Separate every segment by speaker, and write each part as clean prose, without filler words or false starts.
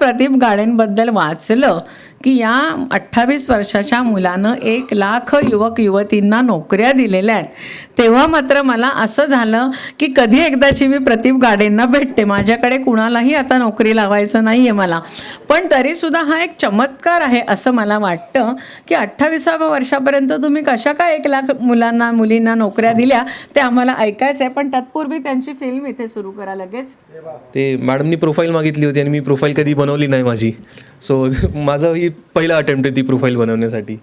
Speaker 1: प्रदीप गाडेंबद्दल वाचलं की या 28 वर्षाच्या मुलानं 1,00,000 युवक युवतींना नोकऱ्या दिलेल्या आहेत, तेव्हा मात्र मला असं झालं की कधी एकदाची मी प्रदीप गाडेंना भेटते. माझ्याकडे कुणालाही आता नोकरी लावायचं नाही आहे मला, पण तरीसुद्धा हा एक चमत्कार आहे असं मला वाटतं की 28व्या वर्षापर्यंत तुम्ही कशा काय 1,00,000 मुलींना नोकऱ्या दिल्या ते आम्हाला ऐकायचं आहे. पण तत्पूर्वी त्यांची फिल्म इथे सुरू करा लगेच.
Speaker 2: ते मॅडमनी प्रोफाईल मागितली होती आणि मी प्रोफाईल कधी बनवली नाही माझी, सो माझा ही पहिला अटेम्प्ट आहे ती प्रोफाईल बनवण्यासाठी.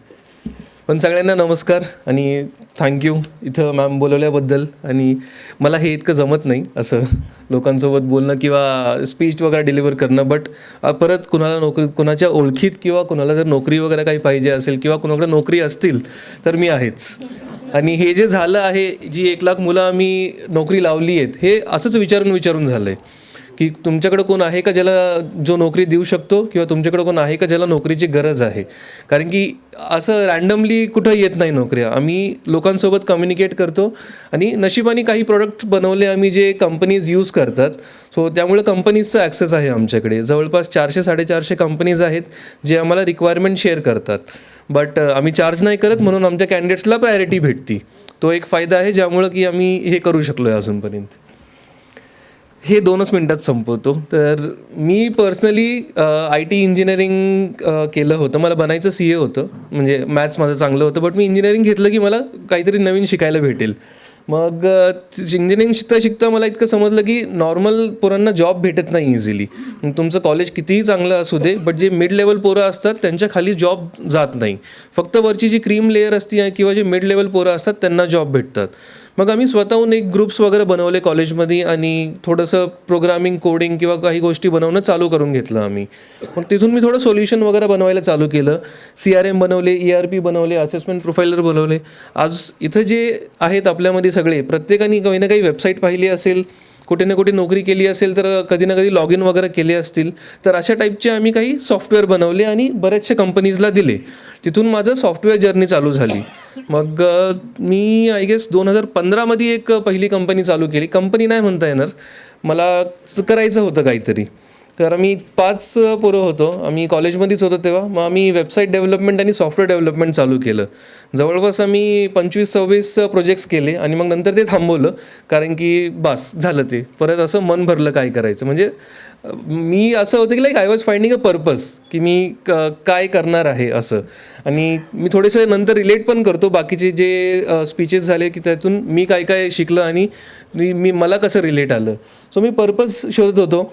Speaker 2: पण सगळ्यांना नमस्कार आणि थँक्यू इथं मॅम बोलवल्याबद्दल. आणि मला हे इतकं जमत नाही असं लोकांसोबत बोलणं किंवा स्पीच वगैरे डिलिव्हर करणं, बट परत कुणाला नोकरी, कुणाच्या ओळखीत किंवा कुणाला जर नोकरी वगैरे काही पाहिजे असेल किंवा कुणाकडे नोकरी असतील तर मी आहेच. आणि हे जे झालं आहे, जी 1,00,000 मुलं आम्ही नोकरी लावली आहेत, हे असंच विचारून झालं आहे की तुमच्याकडं कोण आहे का ज्याला जो नोकरी देऊ शकतो किंवा तुमच्याकडं कोण आहे का ज्याला नोकरीची गरज आहे. कारण की असं रँडमली कुठं येत नाही नोकऱ्या. आम्ही लोकांसोबत कम्युनिकेट करतो आणि नशिबाने काही प्रोडक्ट बनवले आम्ही जे कंपनीज यूज करतात, सो त्यामुळे कंपनीजचा ॲक्सेस आहे आमच्याकडे. जवळपास 400-450 कंपनीज आहेत जे आम्हाला रिक्वायरमेंट शेअर करतात, बट आम्ही चार्ज नाही करत म्हणून आमच्या कॅन्डिडेट्सला प्रायोरिटी भेटती. तो एक फायदा आहे ज्यामुळं की आम्ही हे करू शकलो आहे अजूनपर्यंत. हे 2च मिनटात संपवतो. तर मी पर्सनली IT इंजिनिअरिंग केलं होतं. मला बनायचं CA होतं, म्हणजे मॅथ्स माझं चांगलं होतं, बट मी इंजिनिअरिंग घेतलं की मला काहीतरी नवीन शिकायला भेटेल. मग इंजिनिअरिंग शिकता मला इतकं समजलं की नॉर्मल पोरांना जॉब भेटत नाही इझिली. तुमचं कॉलेज कितीही चांगलं असू दे, बट जे मिड लेवल पोरं असतात त्यांच्या खाली जॉब जात नाही. फक्त वरची जी क्रीम लेअर असते किंवा जे मिड लेवल पोरं असतात त्यांना जॉब भेटतात. मग आम्ही स्वतःहून एक ग्रुप्स वगैरे बनवले कॉलेजमध्ये आणि थोडंसं प्रोग्रामिंग, कोडिंग किंवा काही गोष्टी बनवणं चालू करून घेतलं आम्ही. मग तिथून मी थोडं सोल्युशन वगैरे बनवायला चालू केलं. CRM बनवले, ERP बनवले, असेसमेंट प्रोफायलर बनवले. आज इथं जे आहेत आपल्यामध्ये सगळे, प्रत्येकाने काही ना काही वेबसाईट पाहिली असेल, कुठे ना कुठे नोकरी केली असेल, तर कधी ना कधी लॉग इन वगैरे केले असतील, तर अशा टाईपचे आम्ही काही सॉफ्टवेअर बनवले आणि बऱ्याचशा कंपनीजला दिले. तिथून माझं सॉफ्टवेअर जर्नी चालू झाली. मग मी आय गेस 2015मध्ये एक पहिली कंपनी चालू केली. कंपनी नाही म्हणता येणार, मला करायचं होतं काहीतरी. तर आम्ही 5 पोरं होतो, आम्ही कॉलेजमध्येच होतो तेव्हा. मग आम्ही वेबसाईट डेव्हलपमेंट आणि सॉफ्टवेअर डेव्हलपमेंट चालू केलं. जवळपास आम्ही 25-26 प्रोजेक्ट्स केले आणि मग नंतर ते थांबवलं, कारण की बस झालं ते. परत असं मन भरलं काय करायचं. म्हणजे मी असं होतं की I was finding a purpose की मी काय करणार आहे असं. आणि मी थोडेसे नंतर रिलेट पण करतो बाकीचे जे स्पीचेस झाले की त्यातून मी काय काय शिकलं आणि मला कसं रिलेट आलं. सो मी पर्पज शोधत होतो.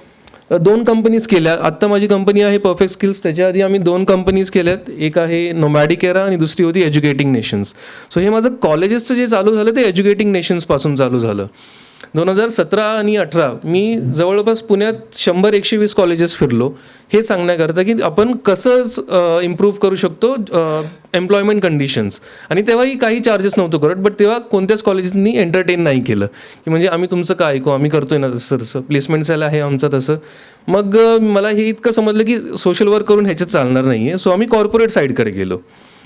Speaker 2: 2 कंपनीज केल्या. आत्ता माझी कंपनी आहे परफेक्ट स्किल्स. त्याच्या आधी आम्ही 2 कंपनीज केल्यात. एक आहे नोमॅडिक एरा आणि दुसरी होती एज्युकेटिंग नेशन्स. सो हे माझं कॉलेजेसचं जे चालू झालं ते एज्युकेटिंग नेशन्सपासून चालू झालं. 2017 आणि 2018 मी जवळपास पुण्यात 100-120 कॉलेजेस फिरलो, हे सांगण्याकरता की आपण कसं इम्प्रूव्ह करू शकतो एम्प्लॉयमेंट कंडिशन्स. आणि तेव्हाही काही चार्जेस नव्हतो करत, बट तेव्हा कोणत्याच कॉलेजनी एंटरटेन नाही केलं की म्हणजे आम्ही तुमचं काय ऐकू, आम्ही करतोय ना तसं प्लेसमेंट सेल आहे आमचं तसं. मग मला हे इतकं समजलं की सोशल वर्क करून ह्याच्यात चालणार नाही आहे. सो आम्ही कॉर्पोरेट साईडकडे गेलो.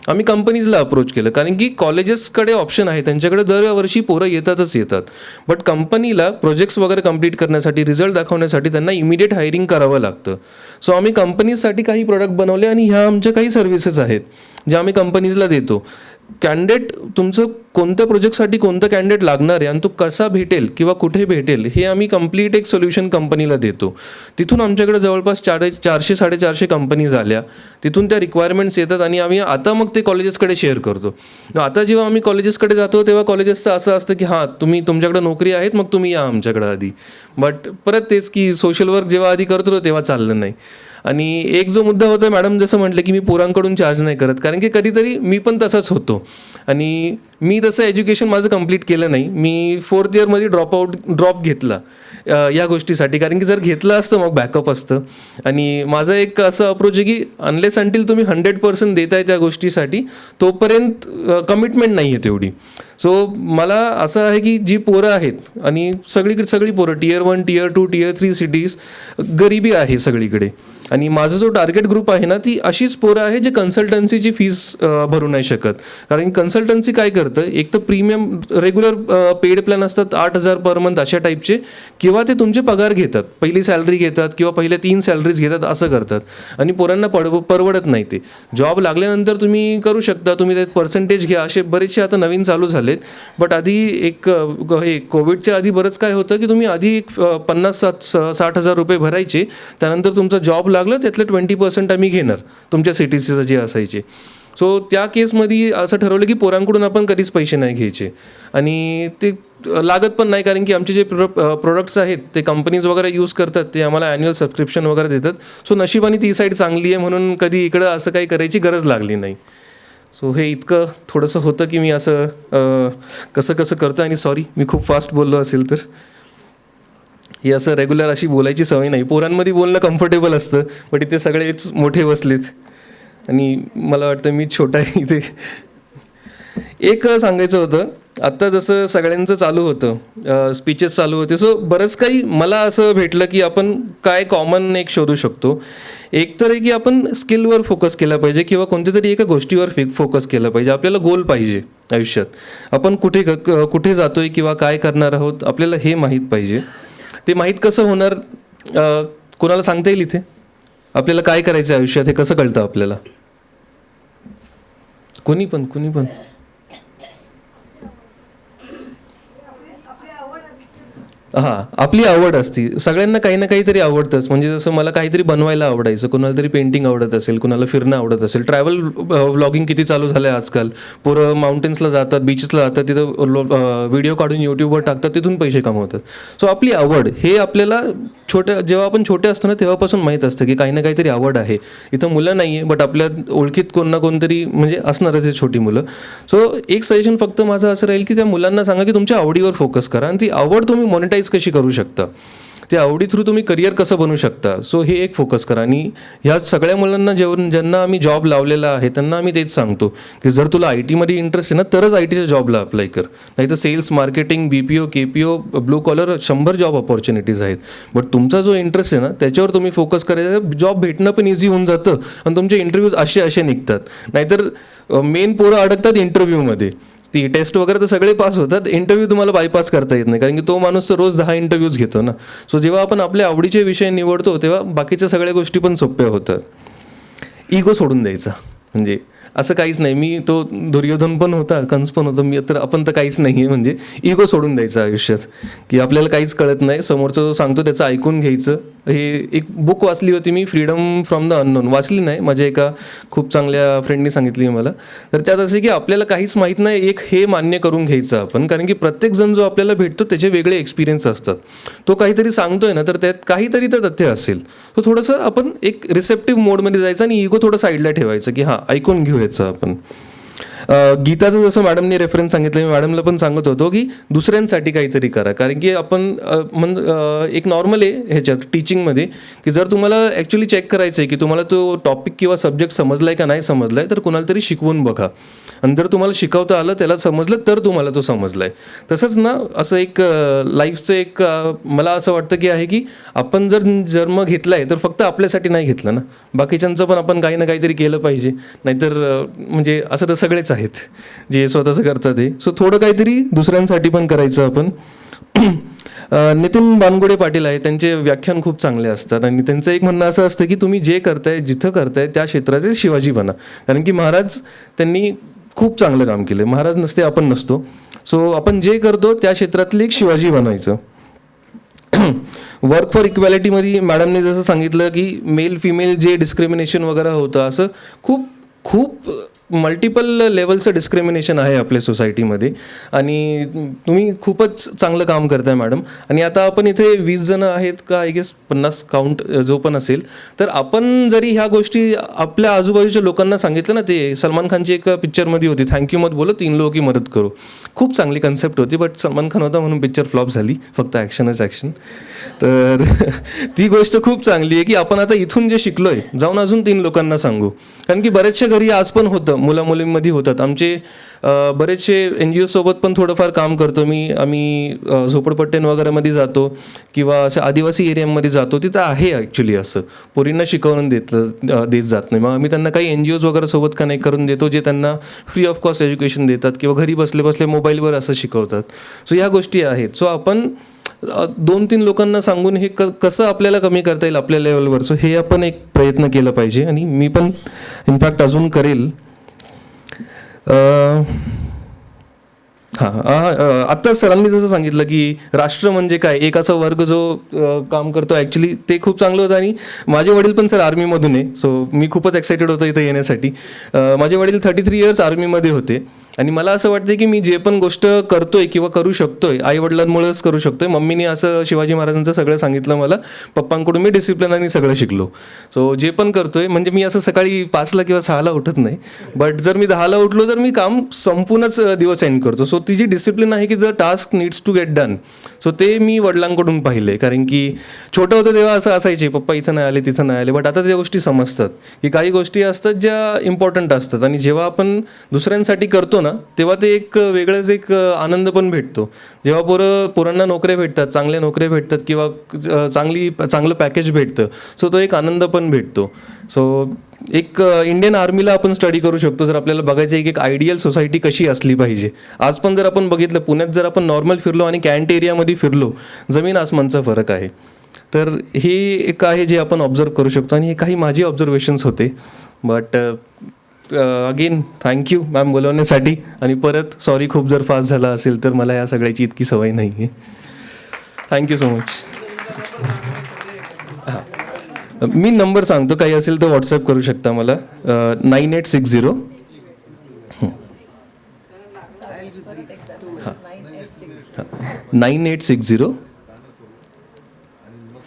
Speaker 2: आम्ही कंपनीजला अप्रोच केलं, कारण की कॉलेजेसकडे ऑप्शन आहे, त्यांच्याकडे दरवर्षी पोरं येतात. बट कंपनीला प्रोजेक्ट्स वगैरे कंप्लीट करण्यासाठी, रिझल्ट दाखवण्यासाठी त्यांना इमिडिएट हायरिंग करावं लागतं. सो आम्ही कंपनीजसाठी काही प्रोडक्ट बनवले आणि ह्या आमच्या काही सर्व्हिसेस आहेत ज्या आम्ही कंपनीजला देतो. कॅन्डिडेट तुमचं कोणत्या प्रोजेक्टसाठी कोणतं कॅन्डिडेट लागणार आहे आणि तो कसा भेटेल किंवा कुठे भेटेल हे आम्ही कंप्लीट एक सोल्युशन कंपनीला देतो. तिथून आमच्याकडे जवळपास 400-450 कंपनीज आल्या. तिथून त्या रिक्वायरमेंट्स येतात आणि आम्ही आता मग ते कॉलेजेसकडे शेअर करतो. आता जेव्हा आम्ही कॉलेजेसकडे जातो तेव्हा कॉलेजेसचं असं असतं की हां तुमच्याकडे नोकरी आहेत, मग तुम्ही या आमच्याकडे आधी. बट परत तेच की सोशल वर्क जेव्हा आधी करतो तेव्हा चाललं नाही. आणि एक जो मुद्दा होता, मॅडम जसं म्हटलं की मी पोरांकडून चार्ज नाही करत, कारण की कधीतरी मी पण तसाच होतो. आणि मी तसं एज्युकेशन माझं कंप्लीट केलं नाही. मी 4th इयरमध्ये ड्रॉप घेतला या गोष्टीसाठी, कारण की जर घेतलं असतं मग बॅकअप असतं. आणि माझं एक असं अप्रोच आहे की अनलेस अंटील तुम्ही 100% देताय त्या गोष्टीसाठी तोपर्यंत कमिटमेंट नाही आहे तेवढी. सो मला असं आहे की जी पोरं आहेत आणि सगळी पोरं Tier 1, Tier 2, Tier 3 सिटीज, गरिबी आहे सगळीकडे. आणि माझा जो टार्गेट ग्रुप आहे ना, ती अशीच पोरं आहे जे कन्सल्टन्सीची फीस भरू नाही शकत. कारण कन्सल्टन्सी काय करतं, एक तर प्रीमियम रेग्युलर पेड प्लॅन असतात 8,000 पर मंथ अशा टाईपचे, किंवा ते तुमचे पगार घेतात, पहिली सॅलरी घेतात किंवा पहिले 3 सॅलरीज घेतात, असं करतात. आणि पोरांना परवडत नाही ते. जॉब लागल्यानंतर तुम्ही करू शकता, तुम्ही त्यात पर्सेंटेज घ्या, असे बरेचसे आता नवीन चालू झालेत. बट आधी एक हे कोविडच्या आधी बरंच काय होतं की तुम्ही आधी एक 50,000-60,000 रुपये भरायचे, त्यानंतर तुमचा जॉब लागलं त्यातले 20% आम्ही घेणार तुमच्या CTCचं जे असायचे. सो त्या केसमध्ये असं ठरवलं की पोरांकडून आपण कधीच पैसे नाही घ्यायचे, आणि ते लागत पण नाही, कारण की आमचे जे प्रोडक्ट्स आहेत ते कंपनीज वगैरे यूज करतात, ते आम्हाला ॲन्युअल सबस्क्रिप्शन वगैरे देतात. सो नशिबाने ती साईड चांगली आहे म्हणून कधी इकडं असं काही करायची गरज लागली नाही. सो हे इतकं थोडंसं होतं की मी असं कसं करतो. आणि सॉरी मी खूप फास्ट बोललो असेल तर. ही असं रेग्युलर अशी बोलायची सवय नाही. पोरांमध्ये बोलणं कम्फर्टेबल असतं, बट इथे सगळेच मोठे बसलेत आणि मला वाटतं मी छोटा आहे इथे. एक सांगायचं होतं, आत्ता जसं सगळ्यांचं चालू होतं, स्पीचेस चालू होते, सो बरंच काही मला असं भेटलं की आपण काय कॉमन एक शोधू शकतो. एक तर आहे की आपण स्किलवर फोकस केला पाहिजे किंवा कोणत्या तरी एका गोष्टीवर फोकस केला पाहिजे. आपल्याला गोल पाहिजे आयुष्यात, आपण कुठे जातोय किंवा काय करणार आहोत आपल्याला हे माहीत पाहिजे. ते माहीत कसं होणार, कोणाला सांगता येईल इथे? आपल्याला काय करायचं आयुष्यात हे कसं कळतं आपल्याला? कोणी पण हां, आपली आवड असती. सगळ्यांना काही ना काहीतरी आवडतंच. म्हणजे जसं मला काहीतरी बनवायला आवडायचं, कोणाला तरी पेंटिंग आवडत असेल, कोणाला फिरणं आवडत असेल, ट्रॅव्हल व्लॉगिंग किती चालू झालं आहे आजकाल. पोरं माउंटेन्सला जातात, बीचेसला जातात, तिथं व्हिडिओ काढून यूट्यूबवर टाकतात, तिथून पैसे कमवतात. सो आपली आवड हे आपल्याला जेव्हा आपण छोटे असतो ना तेव्हापासून माहीत असतं की काही ना काहीतरी आवड आहे. इथं मुलं नाही आहे, बट आपल्या ओळखीत कोण ना कोणतरी म्हणजे असणारच आहे छोटी मुलं. सो एक सजेशन फक्त माझं असं राहील की त्या मुलांना सांगा की तुमच्या आवडीवर फोकस करा, आणि ती आवड तुम्ही मॉनिटाईज कशी करू शकता, त्या आवडी थ्रू तुम्ही करिअर कसं बनवू शकता. सो हे एक फोकस करा. आणि ह्या सगळ्या मुलांना ज्यांना आम्ही जॉब लावलेला आहे त्यांना आम्ही तेच सांगतो की जर तुला IT मध्ये इंटरेस्ट आहे ना तरच ITच्या जॉबला अप्लाय कर, नाही तर sales, marketing, BPO, KPO, blue collar 100 job opportunities आहेत. बट तुमचा जो इंटरेस्ट आहे ना त्याच्यावर तुम्ही फोकस करायचा. जॉब भेटणं पण इझी होऊन जातं आणि तुमचे इंटरव्ह्यूज असे निघतात. नाहीतर मेन पोरं अडकतात इंटरव्ह्यूमध्ये. ती टेस्ट वगैरे तर सगळे पास होतात, इंटरव्ह्यू तुम्हाला बायपास करता येत नाही, कारण की तो माणूस तर रोज 10 इंटरव्ह्यूज घेतो ना. सो जेव्हा आपण आपल्या आवडीचे विषय निवडतो तेव्हा बाकीच्या सगळ्या गोष्टी पण सोप्या होतात. इगो सोडून द्यायचा, म्हणजे असं काहीच नाही. मी तो दुर्योधन पण होता, कंस पण होता, मी तर आपण तर काहीच नाही आहे. म्हणजे इगो सोडून द्यायचं आयुष्यात, की आपल्याला काहीच कळत नाही, समोरचं जो सांगतो त्याचं ऐकून घ्यायचं. हे एक बुक वाचली होती मी, फ्रीडम फ्रॉम द अननोन. वाचली नाही, माझ्या एका खूप चांगल्या फ्रेंडनी सांगितली मला. तर त्यात असं की आपल्याला काहीच माहीत नाही, एक हे मान्य करून घ्यायचं आपण, कारण की प्रत्येकजण जो आपल्याला भेटतो त्याचे वेगळे एक्सपिरियन्स असतात. तो काहीतरी सांगतोय ना तर त्यात काहीतरी तर तथ्य असेल. तो थोडंसं आपण एक रिसेप्टिव्ह मोडमध्ये जायचं आणि इगो थोडं साईडला ठेवायचं की हां ऐकून घेऊयाचं आपण. गीताचं जसं मॅडमने रेफरन्स सांगितलं, मी मॅडमला पण सांगत होतो की दुसऱ्यांसाठी काहीतरी करा. कारण की आपण एक नॉर्मल आहे ह्याच्यात टीचिंगमध्ये की जर तुम्हाला ॲक्च्युली चेक करायचं आहे की तुम्हाला तो टॉपिक किंवा सब्जेक्ट समजला आहे का नाही समजला आहे, तर कुणाला तरी शिकवून बघा. आणि जर तुम्हाला शिकवता आलं, त्याला समजलं, तर तुम्हाला तो समजला आहे. तसंच ना असं एक लाईफचं एक मला असं वाटतं की आहे की आपण जर जन्म घेतला आहे तर फक्त आपल्यासाठी नाही घेतलं ना, बाकीच्यांचं पण आपण काही ना काहीतरी केलं पाहिजे. नाहीतर म्हणजे असं तर सगळेच आहेत जे स्वतःचं करतात ते. सो थोडं काहीतरी दुसऱ्यांसाठी पण करायचं आपण. नितीन बानगुडे पाटील आहे, त्यांचे व्याख्यान खूप चांगले असतात आणि त्यांचं एक म्हणणं असं असतं की तुम्ही जे करताय, जिथं करताय त्या क्षेत्राचे शिवाजी बना. कारण की महाराज त्यांनी खूप चांगलं काम केलं. महाराज नसते आपण नसतो. सो आपण जे करतो त्या क्षेत्रातले एक शिवाजी बनायचं. वर्क फॉर इक्वॅलिटीमध्ये मॅडमने जसं सांगितलं की मेल फिमेल जे डिस्क्रिमिनेशन वगैरे होतं, असं खूप मल्टिपल लेवलचं डिस्क्रिमिनेशन आहे आपल्या सोसायटीमध्ये. आणि तुम्ही खूपच चांगलं काम करताय मॅडम. आणि आता आपण इथे 20 जण आहेत का, आय गेस 50 काउंट जो पण असेल, तर आपण जरी ह्या गोष्टी आपल्या आजूबाजूच्या लोकांना सांगितलं ना, ते सलमान खानची एक पिक्चरमध्ये होती, थँक्यू मत बोलो 3 लोगों की मदत करो. खूप चांगली कन्सेप्ट होती, बट सलमान खान होता म्हणून पिक्चर फ्लॉप झाली, फक्त ॲक्शनच ॲक्शन. तर ती गोष्ट खूप चांगली आहे की आपण आता इथून जे शिकलोय जाऊन अजून 3 लोकांना सांगू. कारण की बरेचशा घरी आज पण होतं, मुलामुलींमध्ये होतात. आमचे बरेचसे NGO सोबत पण थोडंफार काम करतो मी. आम्ही झोपडपट्ट्यां वगैरेमध्ये जातो किंवा अशा आदिवासी एरियामध्ये जातो. तिथं आहे ॲक्च्युली असं पोरींना शिकवून देत जात नाही. मग आम्ही त्यांना काही NGOज वगैरे सोबत कनेक्ट करून देतो, जे त्यांना फ्री ऑफ कॉस्ट एज्युकेशन देतात किंवा घरी बसले बसले मोबाईलवर असं शिकवतात. सो ह्या गोष्टी आहेत. सो आपण 2-3 लोकांना सांगून हे कसं आपल्याला कमी करता येईल आपल्या लेवलवर, सो हे आपण एक प्रयत्न केला पाहिजे. आणि मी पण इनफॅक्ट अजून करेल. आत्ताच सरांनी जसं सांगितलं की राष्ट्र म्हणजे काय, एक असा वर्ग जो काम करतो, ॲक्च्युली ते खूप चांगलं होतं. आणि माझे वडील पण सर आर्मीमधून आहे, सो मी खूपच एक्सायटेड होतो इथं येण्यासाठी. माझे वडील 33 इयर्स आर्मीमध्ये होते. आणि मला असं वाटतं की मी जे पण गोष्ट करतोय किंवा करू शकतोय, आईवडिलांमुळेच करू शकतोय. मम्मीने असं शिवाजी महाराजांचं सगळं सांगितलं मला, पप्पांकडून मी डिसिप्लिनाने सगळं शिकलो. सो जे पण करतोय, म्हणजे मी असं सकाळी 5ला किंवा 6ला उठत नाही, बट जर मी 10ला उठलो तर मी काम संपूनच दिवस एंड करतो. सो ती जी डिसिप्लिन आहे की जर task needs to get done, so ते मी वडिलांकडून पाहिले. कारण की छोटं होतं तेव्हा असं असायचे, पप्पा इथं नाही आले तिथं नाही आले, बट आता त्या गोष्टी समजतात की काही गोष्टी असतात ज्या इम्पॉर्टंट असतात. आणि जेव्हा आपण दुसऱ्यांसाठी करतो ना, तेव्हा ते एक वेगळंच एक आनंद पण भेटतो. जेव्हा पोरांना नोकऱ्या भेटतात, चांगल्या नोकऱ्या भेटतात किंवा चांगलं पॅकेज भेटतं, सो तो एक आनंद पण भेटतो. सो एक इंडियन आर्मीला आपण स्टडी करू शकतो जर आपल्याला बघायचं आहे की एक आयडियल सोसायटी कशी असली पाहिजे. आज पण जर आपण बघितलं, पुण्यात जर आपण नॉर्मल फिरलो आणि कॅन्ट एरियामध्ये फिरलो, जमीन आसमानचा फरक आहे. तर हे एक आहे जे आपण ऑब्झर्व करू शकतो. आणि हे काही माझी ऑब्झर्वेशन्स होते. बट अगेन थँक्यू मॅम बोलवण्यासाठी. आणि परत सॉरी खूप जर फास्ट झाला असेल तर, मला या सगळ्याची इतकी सवय नाही आहे. Thank you so much. हां, मी नंबर सांगतो, काही असेल तर व्हॉट्सअप करू शकता मला. 9860 9860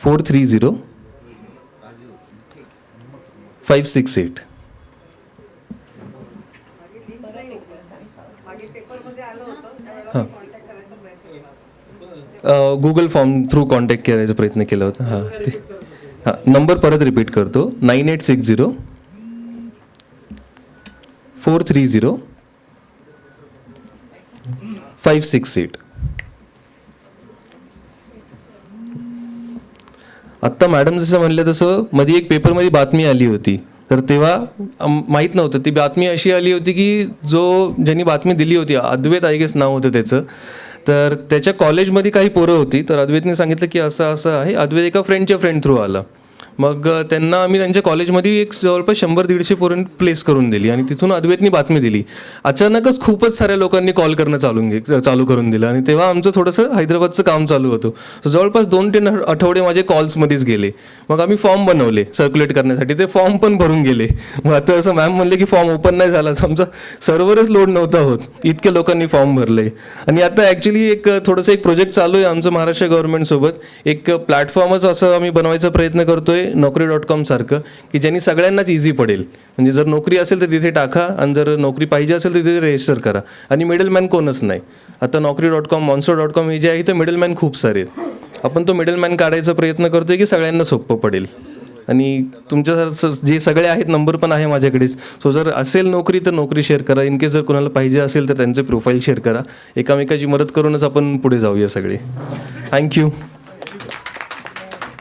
Speaker 2: 430 568. गुगल फॉर्म थ्रू कॉन्टॅक्ट करायचा प्रयत्न केला होता. हां ते हां, नंबर परत रिपीट करतो, 9860 430 568. आत्ता मॅडम जसं म्हणलं तसं मध्ये एक पेपरमध्ये बातमी आली होती, तर तेव्हा माहीत नव्हतं. ती बातमी अशी आली होती की ज्यांनी बातमी दिली होती, अद्वैत आय गेस नाव होतं त्याचं, तर त्याच्या कॉलेजमध्ये काही पोरं होती. तर अद्वैतने सांगितलं की असं असं आहे. अद्वैत एका फ्रेंडच्या फ्रेंड थ्रू आला. मग त्यांना आम्ही त्यांच्या कॉलेजमध्ये एक जवळपास 100-150 पोरं प्लेस करून दिली. आणि तिथून अद्वैतनी बातमी दिली. अचानकच खूपच साऱ्या लोकांनी कॉल करणं चालू करून दिलं. आणि तेव्हा आमचं थोडंसं हैदराबादचं काम चालू होतं. सो जवळपास 2-3 आठवडे माझे कॉल्समध्येच गेले. मग आम्ही फॉर्म बनवले सर्क्युलेट करण्यासाठी, ते फॉर्म पण भरून गेले. मग आता असं मॅम म्हणले की फॉर्म ओपन नाही झाला, आमचा सर्व्हरच लोड नव्हता होत, इतके लोकांनी फॉर्म भरले. आणि आता ॲक्च्युली एक थोडंसं एक प्रोजेक्ट चालू आहे आमचं महाराष्ट्र गव्हर्नमेंटसोबत. एक प्लॅटफॉर्मच असं आम्ही बनवायचा प्रयत्न करतोय, Naukri.com सारखं, की ज्यांनी सगळ्यांनाच इझी पडेल. म्हणजे जर नोकरी असेल तर तिथे टाका, आणि जर नोकरी पाहिजे असेल तर तिथे रजिस्टर करा. आणि मिडलमॅन कोणच नाही. आता Naukri.com, Monster.com हे जे आहे ते मिडलमॅन खूप सारे आहेत. आपण तो मिडलमॅन काढायचा प्रयत्न करतोय की सगळ्यांना सोपं पडेल. आणि तुमच्या जे सगळे आहेत, नंबर पण आहे माझ्याकडेच. सो जर असेल नोकरी तर नोकरी शेअर करा. इनकेस जर कोणाला पाहिजे असेल तर त्यांचे प्रोफाईल शेअर करा. एकामेकाची मदत करूनच आपण पुढे जाऊया सगळे. थँक्यू.